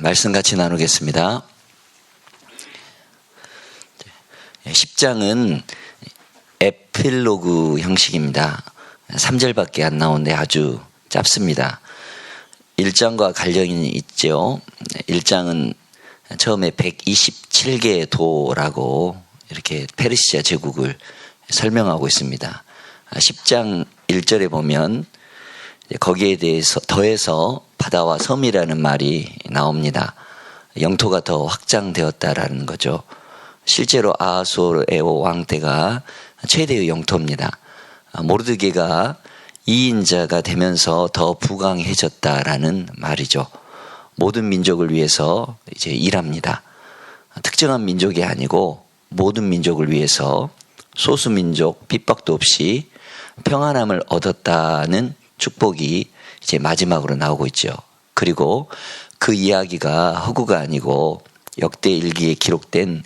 말씀 같이 나누겠습니다. 10장은 에필로그 형식입니다. 3절밖에 안 나오는데 아주 짧습니다. 1장과 관련이 있죠. 1장은 처음에 127개의 도라고 이렇게 페르시아 제국을 설명하고 있습니다. 10장 1절에 보면 거기에 대해서 더해서 바다와 섬이라는 말이 나옵니다. 영토가 더 확장되었다라는 거죠. 실제로 아하수에로 왕 때가 최대의 영토입니다. 모르드게가 2인자가 되면서 더 부강해졌다라는 말이죠. 모든 민족을 위해서 이제 일합니다. 특정한 민족이 아니고 모든 민족을 위해서 소수 민족 핍박도 없이 평안함을 얻었다는 축복이 이제 마지막으로 나오고 있죠. 그리고 그 이야기가 허구가 아니고 역대 일기에 기록된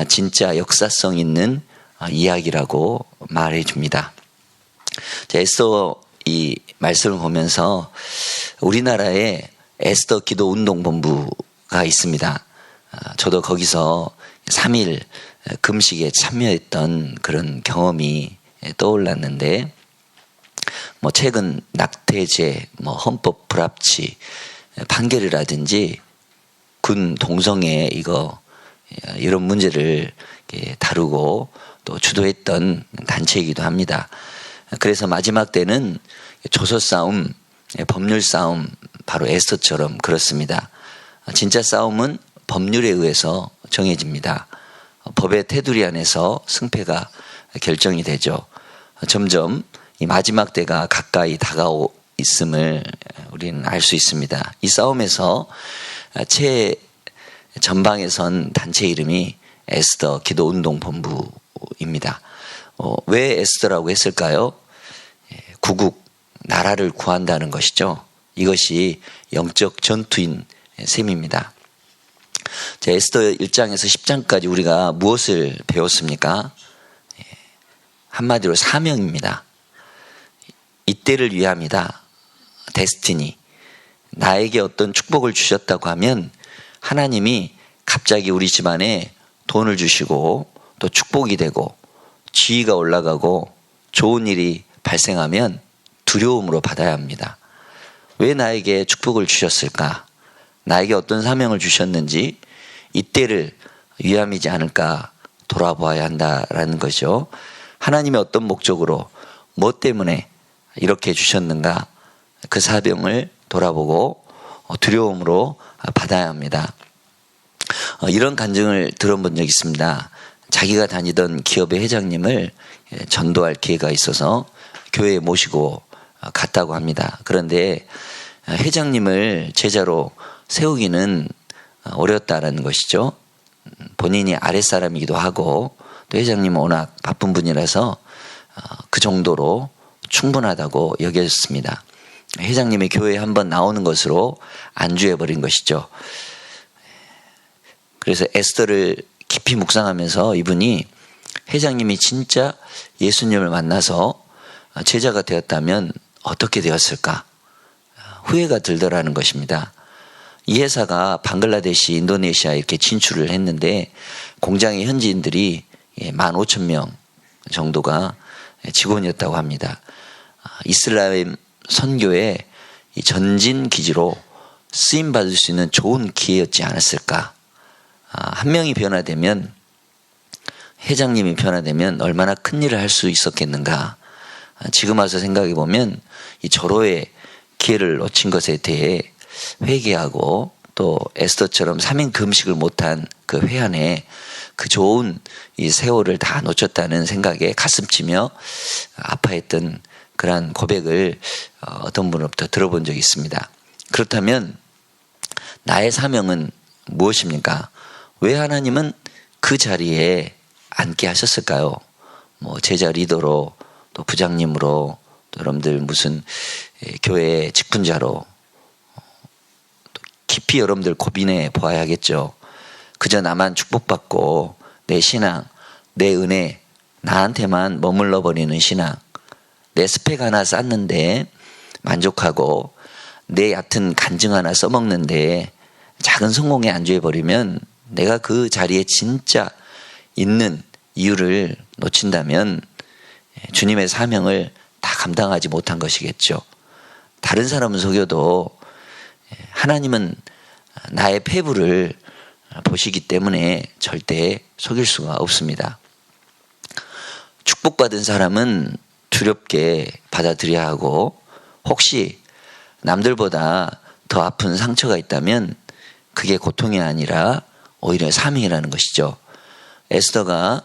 진짜 역사성 있는 이야기라고 말해 줍니다. 에스더 이 말씀을 보면서 우리나라에 에스더 기도 운동본부가 있습니다. 저도 거기서 3일 금식에 참여했던 그런 경험이 떠올랐는데, 최근 낙태죄, 헌법 불합치, 판결이라든지 군 동성애 이런 문제를 다루고 또 주도했던 단체이기도 합니다. 그래서 마지막 때는 조서 싸움, 법률 싸움, 바로 에스더처럼 그렇습니다. 진짜 싸움은 법률에 의해서 정해집니다. 법의 테두리 안에서 승패가 결정이 되죠. 점점 이 마지막 때가 가까이 다가오 있음을 우리는 알 수 있습니다. 이 싸움에서 최전방에 선 단체 이름이 에스더 기도운동본부입니다. 왜 에스더라고 했을까요? 구국, 나라를 구한다는 것이죠. 이것이 영적 전투인 셈입니다. 에스더 1장에서 10장까지 우리가 무엇을 배웠습니까? 한마디로 사명입니다. 이때를 위함이다. 데스티니. 나에게 어떤 축복을 주셨다고 하면 하나님이 갑자기 우리 집안에 돈을 주시고 또 축복이 되고 지위가 올라가고 좋은 일이 발생하면 두려움으로 받아야 합니다. 왜 나에게 축복을 주셨을까? 나에게 어떤 사명을 주셨는지 이때를 위함이지 않을까 돌아보아야 한다라는 거죠. 하나님의 어떤 목적으로 뭐 때문에 이렇게 주셨는가, 그 사명을 돌아보고 두려움으로 받아야 합니다. 이런 간증을 들어본 적 있습니다. 자기가 다니던 기업의 회장님을 전도할 기회가 있어서 교회에 모시고 갔다고 합니다. 그런데 회장님을 제자로 세우기는 어렵다라는 것이죠. 본인이 아랫사람이기도 하고 또 회장님은 워낙 바쁜 분이라서 그 정도로 충분하다고 여겨졌습니다. 회장님이 교회에 한번 나오는 것으로 안주해버린 것이죠. 그래서 에스더를 깊이 묵상하면서 이분이 회장님이 진짜 예수님을 만나서 제자가 되었다면 어떻게 되었을까? 후회가 들더라는 것입니다. 이 회사가 방글라데시, 인도네시아 이렇게 진출을 했는데 공장의 현지인들이 15,000명 정도가 직원이었다고 합니다. 이슬람 선교의 전진 기지로 쓰임받을 수 있는 좋은 기회였지 않았을까? 한 명이 변화되면, 회장님이 변화되면 얼마나 큰 일을 할 수 있었겠는가? 지금 와서 생각해 보면 이 절호의 기회를 놓친 것에 대해 회개하고 또 에스더처럼 3인 금식을 못한 그 회한에 그 좋은 이 세월을 다 놓쳤다는 생각에 가슴치며 아파했던 그러한 고백을 어떤 분으로부터 들어본 적이 있습니다. 그렇다면 나의 사명은 무엇입니까? 왜 하나님은 그 자리에 앉게 하셨을까요? 제자 리더로 또 부장님으로 또 여러분들 무슨 교회 직분자로 깊이 여러분들 고민해 보아야겠죠. 그저 나만 축복받고 내 신앙, 내 은혜 나한테만 머물러 버리는 신앙, 내 스펙 하나 쌓는데 만족하고 내 얕은 간증 하나 써먹는데 작은 성공에 안주해버리면 내가 그 자리에 진짜 있는 이유를 놓친다면 주님의 사명을 다 감당하지 못한 것이겠죠. 다른 사람은 속여도 하나님은 나의 패부를 보시기 때문에 절대 속일 수가 없습니다. 축복받은 사람은 두렵게 받아들여야 하고, 혹시 남들보다 더 아픈 상처가 있다면 그게 고통이 아니라 오히려 사명이라는 것이죠. 에스더가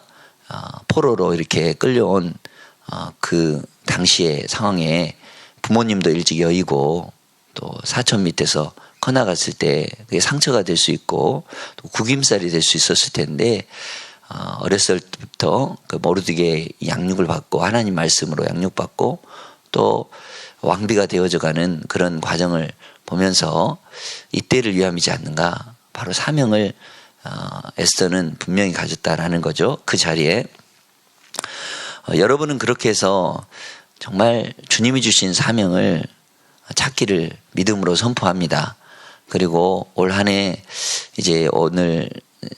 포로로 이렇게 끌려온 그 당시의 상황에 부모님도 일찍 여의고 또 사촌 밑에서 커나갔을 때 그게 상처가 될 수 있고 또 구김살이 될 수 있었을 텐데, 어렸을 때부터 그 모르드게 양육을 받고 하나님 말씀으로 양육받고 또 왕비가 되어져가는 그런 과정을 보면서 이때를 위함이지 않는가, 바로 사명을 에스더는 분명히 가졌다라는 거죠. 그 자리에 여러분은 그렇게 해서 정말 주님이 주신 사명을 찾기를 믿음으로 선포합니다. 그리고 올 한 해 이제 오늘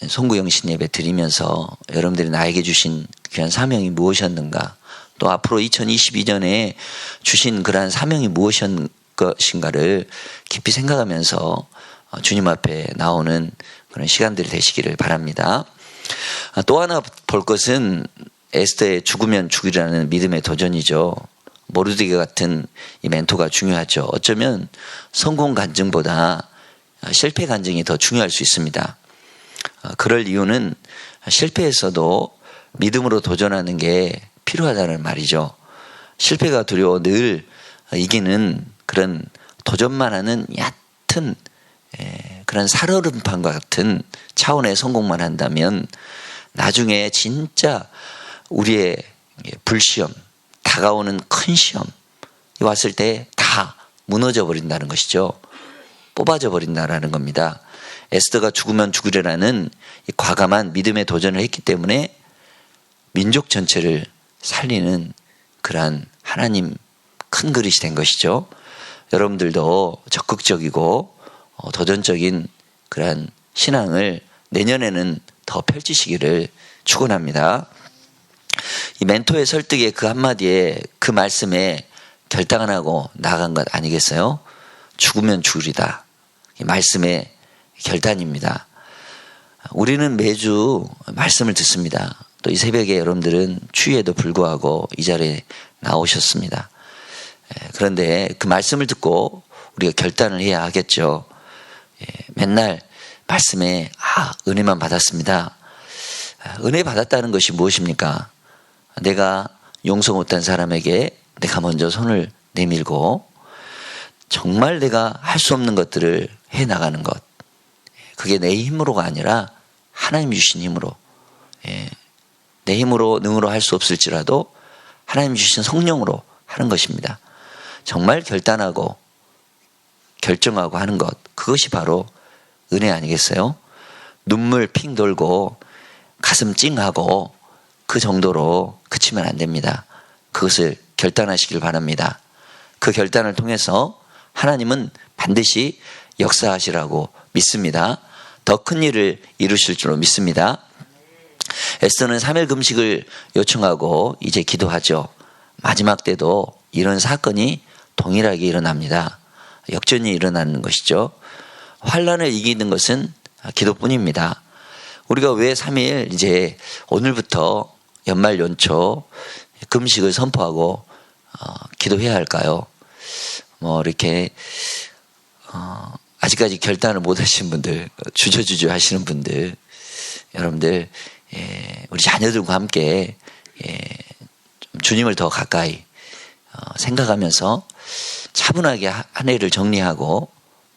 송구영신 예배 드리면서 여러분들이 나에게 주신 귀한 사명이 무엇이었는가, 또 앞으로 2022년에 주신 그러한 사명이 무엇인 것인가를 깊이 생각하면서 주님 앞에 나오는 그런 시간들이 되시기를 바랍니다. 또 하나 볼 것은 에스더의 죽으면 죽으리라는 믿음의 도전이죠. 모르드게 같은 이 멘토가 중요하죠. 어쩌면 성공 간증보다 실패 간증이 더 중요할 수 있습니다. 그럴 이유는 실패에서도 믿음으로 도전하는 게 필요하다는 말이죠. 실패가 두려워 늘 이기는 그런 도전만 하는 얕은 그런 살얼음판과 같은 차원의 성공만 한다면 나중에 진짜 우리의 불시험, 다가오는 큰 시험이 왔을 때 다 무너져 버린다는 것이죠. 뽑아져 버린다라는 겁니다. 에스더가 죽으면 죽으리라는 이 과감한 믿음의 도전을 했기 때문에 민족 전체를 살리는 그러한 하나님 큰 그릇이 된 것이죠. 여러분들도 적극적이고 도전적인 그러한 신앙을 내년에는 더 펼치시기를 축원합니다. 이 멘토의 설득의 그 한마디에, 그 말씀에 결단을 하고 나간 것 아니겠어요? 죽으면 죽으리다. 이 말씀의 결단입니다. 우리는 매주 말씀을 듣습니다. 또 이 새벽에 여러분들은 추위에도 불구하고 이 자리에 나오셨습니다. 그런데 그 말씀을 듣고 우리가 결단을 해야 하겠죠. 맨날 말씀에 은혜만 받았습니다. 은혜 받았다는 것이 무엇입니까? 내가 용서 못한 사람에게 내가 먼저 손을 내밀고 정말 내가 할 수 없는 것들을 해나가는 것, 그게 내 힘으로가 아니라 하나님 주신 힘으로, 내 힘으로 능으로 할 수 없을지라도 하나님 주신 성령으로 하는 것입니다. 정말 결단하고 결정하고 하는 것, 그것이 바로 은혜 아니겠어요? 눈물 핑 돌고 가슴 찡하고 그 정도로 그치면 안 됩니다. 그것을 결단하시길 바랍니다. 그 결단을 통해서 하나님은 반드시 역사하시라고 믿습니다. 더 큰 일을 이루실 줄로 믿습니다. 에스더는 3일 금식을 요청하고 이제 기도하죠. 마지막 때도 이런 사건이 동일하게 일어납니다. 역전이 일어나는 것이죠. 환난을 이기는 것은 기도뿐입니다. 우리가 왜 3일 이제 오늘부터 연말 연초 금식을 선포하고 기도해야 할까요? 이렇게 아직까지 결단을 못 하신 분들, 주저주저 하시는 분들, 여러분들 우리 자녀들과 함께 주님을 더 가까이 생각하면서 차분하게 한 해를 정리하고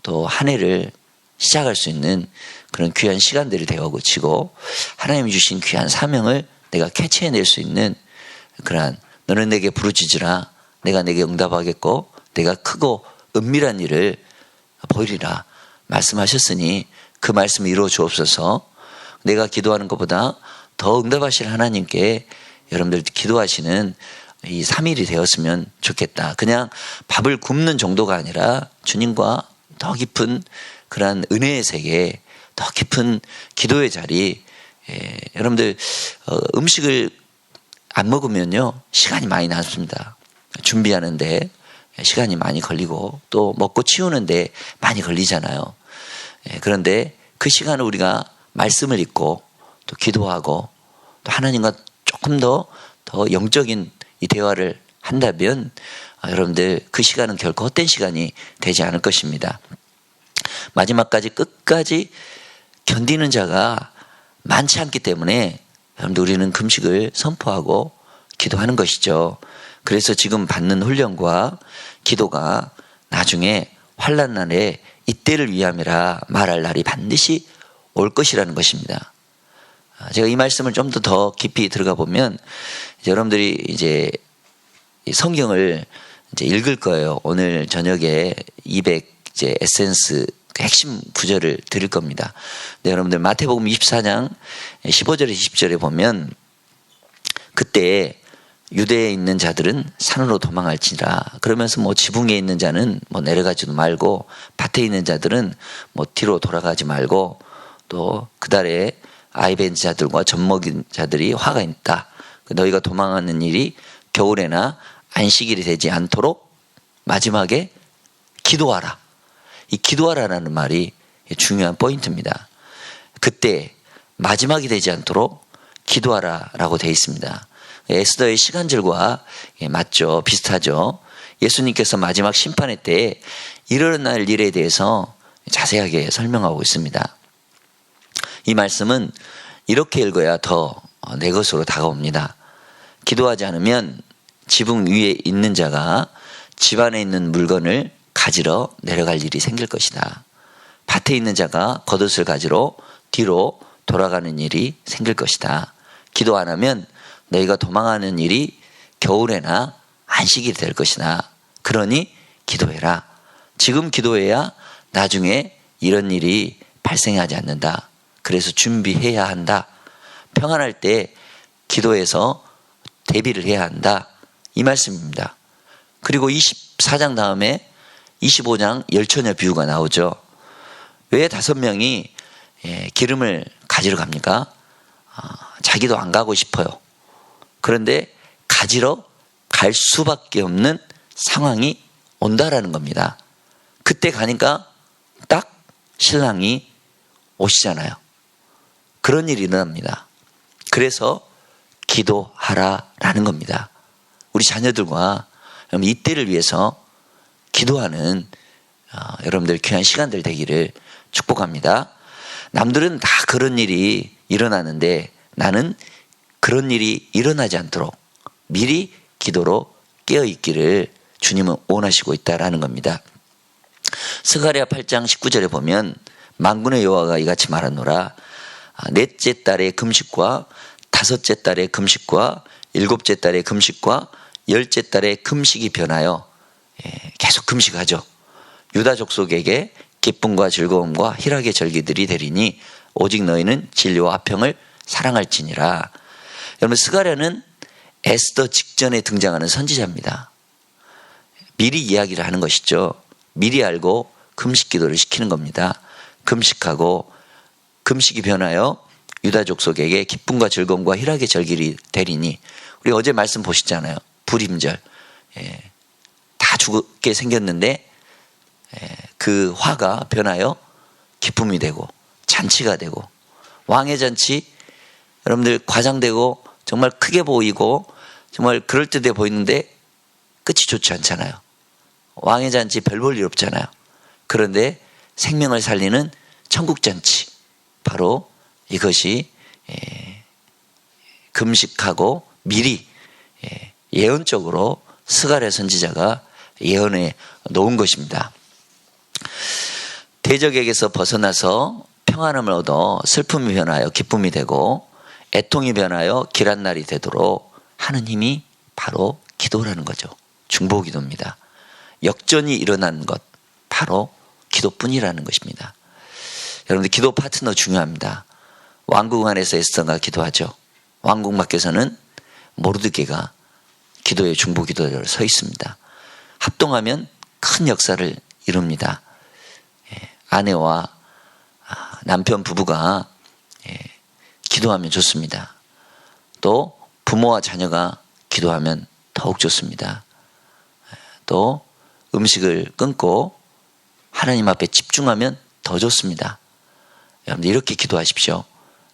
또 한 해를 시작할 수 있는 그런 귀한 시간들이 되어치고 하나님이 주신 귀한 사명을 내가 캐치해낼 수 있는 그러한, 너는 내게 부르짖으라 내가 내게 응답하겠고 내가 크고 은밀한 일을 보이리라 말씀하셨으니 그 말씀을 이루어 주옵소서. 내가 기도하는 것보다 더 응답하실 하나님께 여러분들 기도하시는 이 3일이 되었으면 좋겠다. 그냥 밥을 굶는 정도가 아니라 주님과 더 깊은 그러한 은혜의 세계, 더 깊은 기도의 자리. 여러분들 음식을 안 먹으면요 시간이 많이 남습니다. 준비하는데 시간이 많이 걸리고 또 먹고 치우는데 많이 걸리잖아요. 그런데 그 시간을 우리가 말씀을 읽고 또 기도하고 또 하나님과 조금 더 영적인 이 대화를 한다면 여러분들 그 시간은 결코 헛된 시간이 되지 않을 것입니다. 마지막까지 끝까지 견디는 자가 많지 않기 때문에 여러분들 우리는 금식을 선포하고 기도하는 것이죠. 그래서 지금 받는 훈련과 기도가 나중에 환난 날에 이때를 위함이라 말할 날이 반드시 올 것이라는 것입니다. 제가 이 말씀을 좀 더 깊이 들어가 보면 여러분들이 이제 성경을 이제 읽을 거예요. 오늘 저녁에 200 이제 에센스 핵심 구절을 드릴 겁니다. 네, 여러분들 마태복음 24장 15절에 20절에 보면 그때 유대에 있는 자들은 산으로 도망할지라 그러면서 뭐 지붕에 있는 자는 뭐 내려가지도 말고 밭에 있는 자들은 뭐 뒤로 돌아가지 말고 또 그달에 아이 벤 자들과 젖 먹인 자들이 화가 있다. 너희가 도망하는 일이 겨울에나 안식일이 되지 않도록 마지막에 기도하라. 이 기도하라는 말이 중요한 포인트입니다. 그때 마지막이 되지 않도록 기도하라라고 되어 있습니다. 에스더의 시간절과 맞죠? 비슷하죠? 예수님께서 마지막 심판의 때에 일어날 일에 대해서 자세하게 설명하고 있습니다. 이 말씀은 이렇게 읽어야 더 내 것으로 다가옵니다. 기도하지 않으면 지붕 위에 있는 자가 집 안에 있는 물건을 가지러 내려갈 일이 생길 것이다. 밭에 있는 자가 겉옷을 가지러 뒤로 돌아가는 일이 생길 것이다. 기도 안 하면 너희가 도망하는 일이 겨울에나 안식일이 될 것이다. 그러니 기도해라. 지금 기도해야 나중에 이런 일이 발생하지 않는다. 그래서 준비해야 한다. 평안할 때 기도해서 대비를 해야 한다. 이 말씀입니다. 그리고 24장 다음에 25장 열처녀 비유가 나오죠. 왜 5명이 기름을 가지러 갑니까? 자기도 안 가고 싶어요. 그런데 가지러 갈 수밖에 없는 상황이 온다라는 겁니다. 그때 가니까 딱 신랑이 오시잖아요. 그런 일이 일어납니다. 그래서 기도하라라는 겁니다. 우리 자녀들과 이때를 위해서 기도하는 여러분들 귀한 시간들 되기를 축복합니다. 남들은 다 그런 일이 일어나는데 나는 그런 일이 일어나지 않도록 미리 기도로 깨어있기를 주님은 원하시고 있다라는 겁니다. 스가랴 8장 19절에 보면 만군의 여호와가 이같이 말하노라. 넷째 달의 금식과 다섯째 달의 금식과 일곱째 달의 금식과 열째 달의 금식이 변하여 계속 금식하죠. 유다 족속에게 기쁨과 즐거움과 희락의 절기들이 되리니 오직 너희는 진리와 화평을 사랑할지니라. 여러분 스가랴는 에스더 직전에 등장하는 선지자입니다. 미리 이야기를 하는 것이죠. 미리 알고 금식 기도를 시키는 겁니다. 금식하고 금식이 변하여 유다 족속에게 기쁨과 즐거움과 희락의 절기를 되리니 우리 어제 말씀 보셨잖아요. 불임절 다 죽게 생겼는데 그 화가 변하여 기쁨이 되고 잔치가 되고 왕의 잔치 여러분들 과장되고 정말 크게 보이고 정말 그럴듯해 보이는데 끝이 좋지 않잖아요. 왕의 잔치 별 볼 일 없잖아요. 그런데 생명을 살리는 천국잔치 바로 이것이 금식하고 미리 예언적으로 스가랴 선지자가 예언해 놓은 것입니다. 대적에게서 벗어나서 평안함을 얻어 슬픔이 변하여 기쁨이 되고 애통이 변하여 길한 날이 되도록 하는 힘이 바로 기도라는 거죠. 중보기도입니다. 역전이 일어난 것 바로 기도뿐이라는 것입니다. 여러분들 기도 파트너 중요합니다. 왕궁 안에서 에스더가 기도하죠. 왕궁 밖에서는 모르드게가 기도의 중보기도를 서 있습니다. 합동하면 큰 역사를 이룹니다. 아내와 남편 부부가 기도하면 좋습니다. 또 부모와 자녀가 기도하면 더욱 좋습니다. 또 음식을 끊고 하나님 앞에 집중하면 더 좋습니다. 여러분들 이렇게 기도하십시오.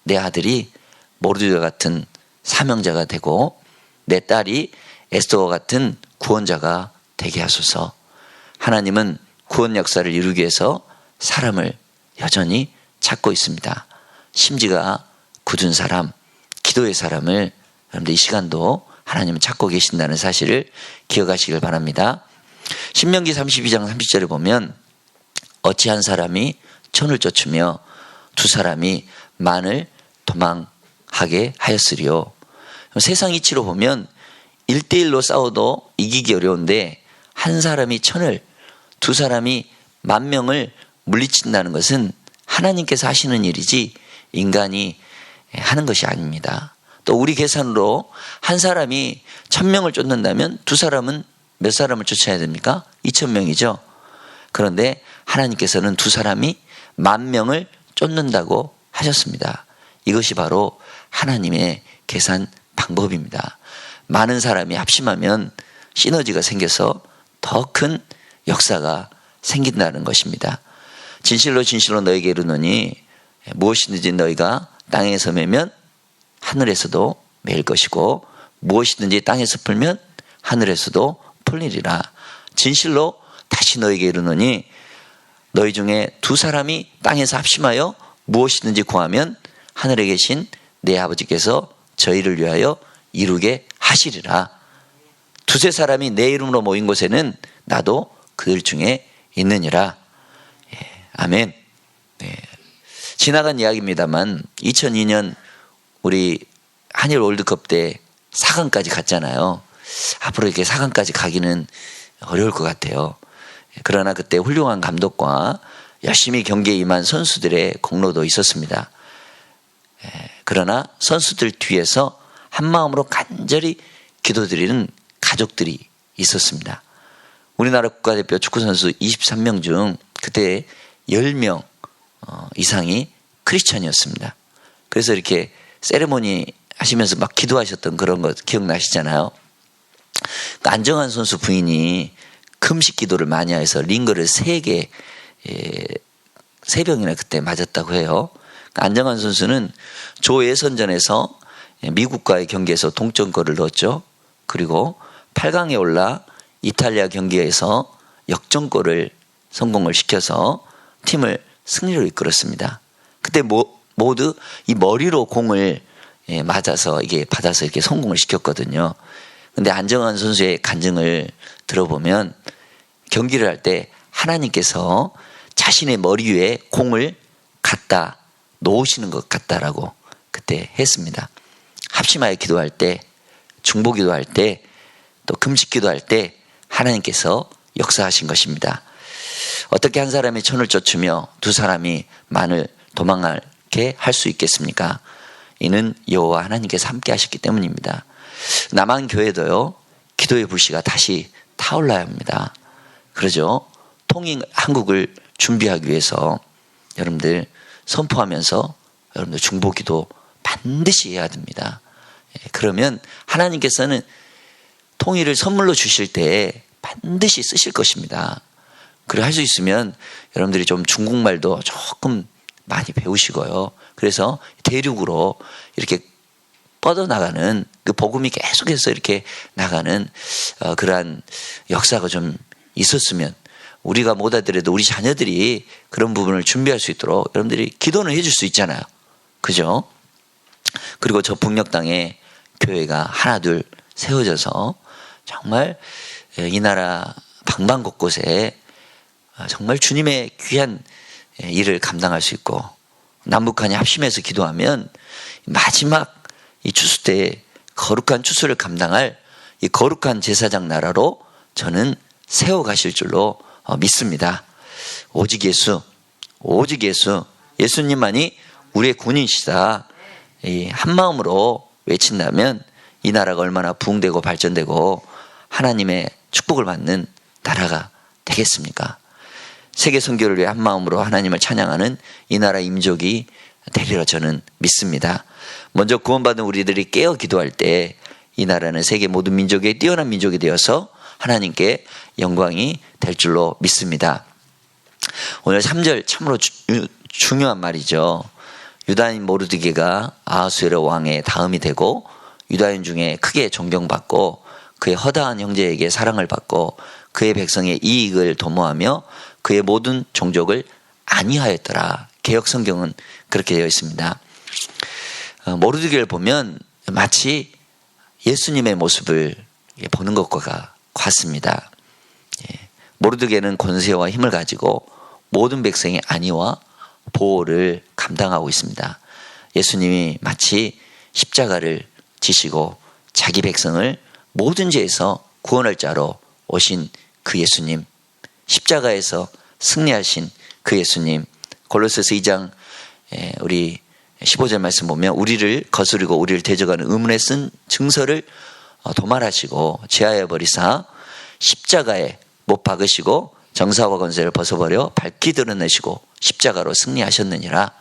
내 아들이 모르드가 같은 사명자가 되고 내 딸이 에스더와 같은 구원자가 되게 하소서. 하나님은 구원 역사를 이루기 위해서 사람을 여전히 찾고 있습니다. 심지가 굳은 사람, 기도의 사람을 여러분들 이 시간도 하나님은 찾고 계신다는 사실을 기억하시길 바랍니다. 신명기 32장 30절에 보면 어찌한 사람이 천을 쫓으며 두 사람이 만을 도망하게 하였으리요. 세상 이치로 보면 1대1로 싸워도 이기기 어려운데 한 사람이 천을, 두 사람이 만 명을 물리친다는 것은 하나님께서 하시는 일이지 인간이 하는 것이 아닙니다. 또 우리 계산으로 한 사람이 1000명을 쫓는다면 두 사람은 몇 사람을 쫓아야 됩니까? 2000명이죠. 그런데 하나님께서는 두 사람이 10,000명을 쫓는다고 하셨습니다. 이것이 바로 하나님의 계산 방법입니다. 많은 사람이 합심하면 시너지가 생겨서 더 큰 역사가 생긴다는 것입니다. 진실로 진실로 너에게 이르노니 무엇이든지 너희가 땅에서 매면 하늘에서도 매일 것이고 무엇이든지 땅에서 풀면 하늘에서도 풀리리라. 진실로 다시 너에게 이르노니 너희 중에 두 사람이 땅에서 합심하여 무엇이든지 구하면 하늘에 계신 내 아버지께서 저희를 위하여 이루게 하시리라. 두세 사람이 내 이름으로 모인 곳에는 나도 그들 중에 있느니라. 아멘. 지나간 이야기입니다만 2002년 우리 한일 월드컵 때 4강까지 갔잖아요. 앞으로 이렇게 4강까지 가기는 어려울 것 같아요. 그러나 그때 훌륭한 감독과 열심히 경기에 임한 선수들의 공로도 있었습니다. 그러나 선수들 뒤에서 한마음으로 간절히 기도드리는 가족들이 있었습니다. 우리나라 국가대표 축구선수 23명 중 그때 10명 이상이 크리스찬이었습니다. 그래서 이렇게 세레모니 하시면서 막 기도하셨던 그런 거 기억나시잖아요. 안정환 선수 부인이 금식 기도를 많이 해서 링거를 3병이나 그때 맞았다고 해요. 안정환 선수는 조 예선전에서 미국과의 경기에서 동점골을 넣었죠. 그리고 8강에 올라 이탈리아 경기에서 역전골을 성공을 시켜서 팀을 승리로 이끌었습니다. 그때 모두 이 머리로 공을 맞아서 이게 받아서 이렇게 성공을 시켰거든요. 근데 안정환 선수의 간증을 들어보면 경기를 할 때 하나님께서 자신의 머리 위에 공을 갖다 놓으시는 것 같다라고 그때 했습니다. 합심하여 기도할 때, 중보 기도할 때, 또 금식 기도할 때 하나님께서 역사하신 것입니다. 어떻게 한 사람이 천을 쫓으며 두 사람이 만을 도망하게 할 수 있겠습니까? 이는 여호와 하나님께서 함께 하셨기 때문입니다. 남한 교회도요, 기도의 불씨가 다시 타올라야 합니다. 그러죠? 통일 한국을 준비하기 위해서 여러분들 선포하면서 여러분들 중보기도 반드시 해야 됩니다. 그러면 하나님께서는 통일을 선물로 주실 때 반드시 쓰실 것입니다. 그래 할 수 있으면 여러분들이 좀 중국말도 조금 많이 배우시고요. 그래서 대륙으로 이렇게 뻗어나가는 그 복음이 계속해서 이렇게 나가는 그러한 역사가 좀 있었으면 우리가 못하더라도 우리 자녀들이 그런 부분을 준비할 수 있도록 여러분들이 기도는 해줄 수 있잖아요. 그죠? 그리고 저 북녘 땅에 교회가 하나둘 세워져서 정말 이 나라 방방곳곳에 정말 주님의 귀한 일을 감당할 수 있고 남북한이 합심해서 기도하면 마지막 이 추수 때 거룩한 추수를 감당할 이 거룩한 제사장 나라로 저는 세워가실 줄로 믿습니다. 오직 예수, 오직 예수, 예수님만이 우리의 군인이시다. 한 마음으로 외친다면 이 나라가 얼마나 부흥되고 발전되고 하나님의 축복을 받는 나라가 되겠습니까? 세계 선교를 위해 한 마음으로 하나님을 찬양하는 이 나라 민족이 되리라 저는 믿습니다. 먼저 구원받은 우리들이 깨어 기도할 때 이 나라는 세계 모든 민족의 뛰어난 민족이 되어서 하나님께 영광이 될 줄로 믿습니다. 오늘 3절 참으로 중요한 말이죠. 유다인 모르드게가 아하수에로 왕의 다음이 되고 유다인 중에 크게 존경받고 그의 허다한 형제에게 사랑을 받고 그의 백성의 이익을 도모하며 그의 모든 종족을 안위하였더라. 개역 성경은 그렇게 되어 있습니다. 모르드게를 보면 마치 예수님의 모습을 보는 것과 같습니다. 모르드게는 권세와 힘을 가지고 모든 백성의 안위와 보호를 감당하고 있습니다. 예수님이 마치 십자가를 지시고 자기 백성을 모든 죄에서 구원할 자로 오신 그 예수님, 십자가에서 승리하신 그 예수님, 골로새서 2장 우리 15절 말씀 보면 우리를 거스르고 우리를 대적하는 의문에 쓴 증서를 도말하시고 제하여 버리사 십자가에 못 박으시고 정사와 권세를 벗어버려 밝히 드러내시고 십자가로 승리하셨느니라.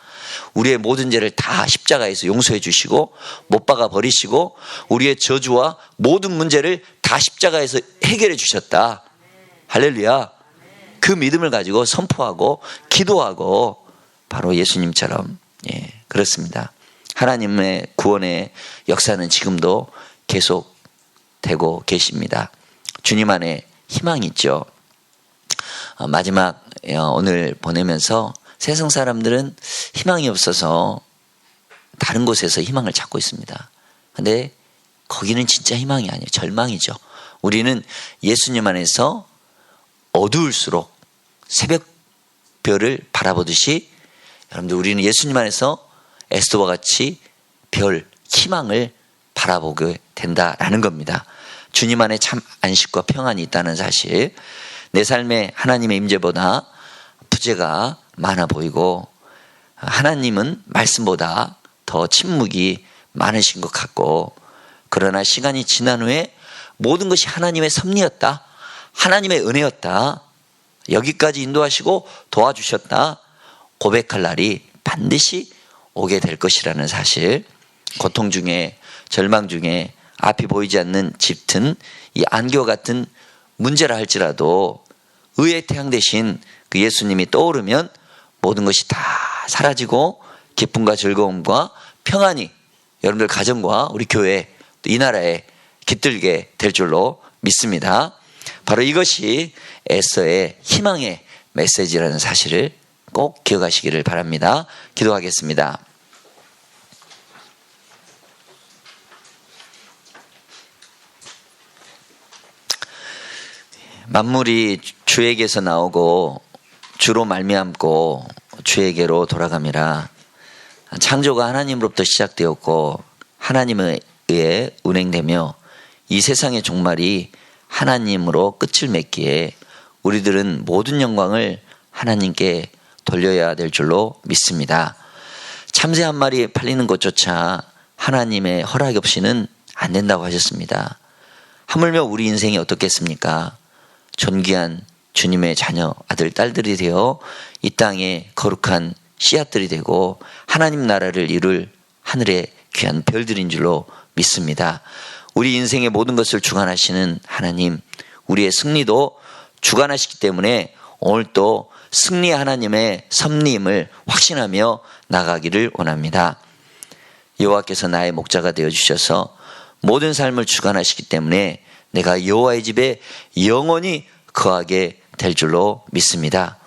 우리의 모든 죄를 다 십자가에서 용서해 주시고 못 박아 버리시고 우리의 저주와 모든 문제를 다 십자가에서 해결해 주셨다. 할렐루야. 그 믿음을 가지고 선포하고 기도하고 바로 예수님처럼 그렇습니다. 하나님의 구원의 역사는 지금도 계속되고 계십니다. 주님 안에 희망이 있죠. 마지막 오늘 보내면서 세상 사람들은 희망이 없어서 다른 곳에서 희망을 찾고 있습니다. 근데 거기는 진짜 희망이 아니에요. 절망이죠. 우리는 예수님 안에서 어두울수록 새벽별을 바라보듯이 여러분들 우리는 예수님 안에서 에스더와 같이 별, 희망을 바라보게 된다라는 겁니다. 주님 안에 참 안식과 평안이 있다는 사실. 내 삶에 하나님의 임재보다 부재가 많아 보이고 하나님은 말씀보다 더 침묵이 많으신 것 같고 그러나 시간이 지난 후에 모든 것이 하나님의 섭리였다. 하나님의 은혜였다. 여기까지 인도하시고 도와주셨다. 고백할 날이 반드시 오게 될 것이라는 사실. 고통 중에 절망 중에 앞이 보이지 않는 짙은 이 안개와 같은 문제라 할지라도 의의 태양 대신 그 예수님이 떠오르면 모든 것이 다 사라지고 기쁨과 즐거움과 평안이 여러분들 가정과 우리 교회 또 이 나라에 깃들게 될 줄로 믿습니다. 바로 이것이 에스더의 희망의 메시지라는 사실을 꼭 기억하시기를 바랍니다. 기도하겠습니다. 만물이 주에게서 나오고 주로 말미암고 주에게로 돌아감이라. 창조가 하나님으로부터 시작되었고 하나님에 의해 운행되며 이 세상의 종말이 하나님으로 끝을 맺기에 우리들은 모든 영광을 하나님께 돌려야 될 줄로 믿습니다. 참새 한 마리 팔리는 것조차 하나님의 허락 없이는 안 된다고 하셨습니다. 하물며 우리 인생이 어떻겠습니까? 존귀한 주님의 자녀 아들 딸들이 되어 이 땅에 거룩한 씨앗들이 되고 하나님 나라를 이룰 하늘의 귀한 별들인 줄로 믿습니다. 우리 인생의 모든 것을 주관하시는 하나님, 우리의 승리도 주관하시기 때문에 오늘 또 승리 하나님의 섭리임을 확신하며 나가기를 원합니다. 여호와께서 나의 목자가 되어주셔서 모든 삶을 주관하시기 때문에 내가 여호와의 집에 영원히 거하게 될 줄로 믿습니다.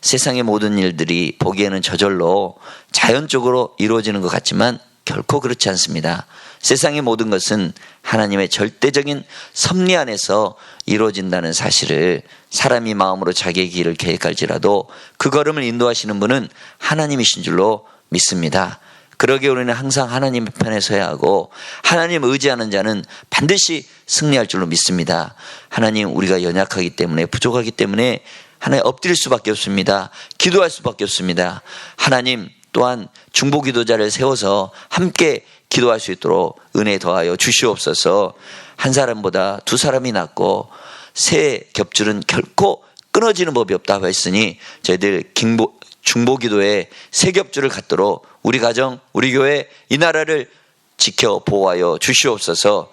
세상의 모든 일들이 보기에는 저절로 자연적으로 이루어지는 것 같지만 결코 그렇지 않습니다. 세상의 모든 것은 하나님의 절대적인 섭리 안에서 이루어진다는 사실을 사람이 마음으로 자기의 길을 계획할지라도 그 걸음을 인도하시는 분은 하나님이신 줄로 믿습니다. 그러기에 우리는 항상 하나님의 편에 서야 하고 하나님 의지하는 자는 반드시 승리할 줄로 믿습니다. 하나님, 우리가 연약하기 때문에 부족하기 때문에 하나님 엎드릴 수밖에 없습니다. 기도할 수밖에 없습니다. 하나님 또한 중보기도자를 세워서 함께 기도할 수 있도록 은혜 더하여 주시옵소서. 한 사람보다 두 사람이 낫고 새 겹줄은 결코 끊어지는 법이 없다고 했으니 저희들 중보기도에 세 겹줄을 갖도록 우리 가정, 우리 교회, 이 나라를 지켜 보호하여 주시옵소서.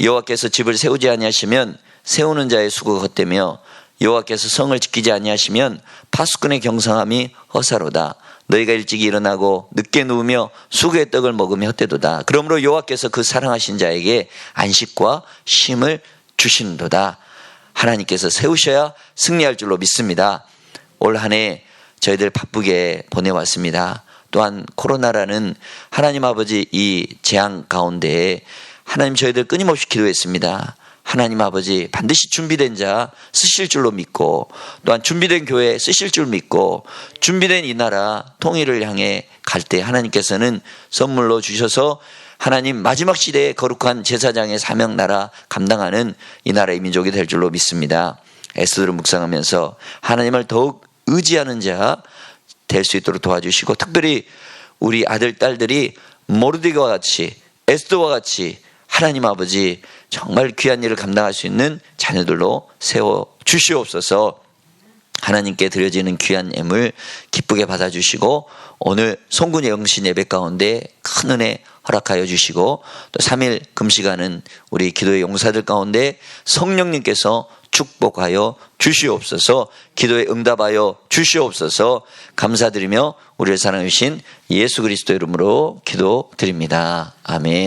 여호와께서 집을 세우지 아니하시면 세우는 자의 수고가 헛되며 여호와께서 성을 지키지 아니하시면 파수꾼의 경성함이 허사로다. 너희가 일찍이 일어나고 늦게 누우며 수고의 떡을 먹으며 헛되도다. 그러므로 여호와께서 그 사랑하신 자에게 안식과 쉼을 주시는도다. 하나님께서 세우셔야 승리할 줄로 믿습니다. 올 한 해 저희들 바쁘게 보내왔습니다. 또한 코로나라는 하나님 아버지 이 재앙 가운데 하나님 저희들 끊임없이 기도했습니다. 하나님 아버지 반드시 준비된 자 쓰실 줄로 믿고 또한 준비된 교회 쓰실 줄 믿고 준비된 이 나라 통일을 향해 갈 때 하나님께서는 선물로 주셔서 하나님 마지막 시대에 거룩한 제사장의 사명 나라 감당하는 이 나라의 민족이 될 줄로 믿습니다. 에스더를 묵상하면서 하나님을 더욱 의지하는 자 될 수 있도록 도와주시고 특별히 우리 아들 딸들이 모르드게와 같이 에스더와 같이 하나님 아버지 정말 귀한 일을 감당할 수 있는 자녀들로 세워 주시옵소서. 하나님께 드려지는 귀한 예물 기쁘게 받아주시고 오늘 송군의 영신 예배 가운데 큰 은혜 허락하여 주시고 또 3일 금식하는 우리 기도의 용사들 가운데 성령님께서 축복하여 주시옵소서. 기도에 응답하여 주시옵소서. 감사드리며 우리를 사랑해 주신 예수 그리스도 이름으로 기도드립니다. 아멘.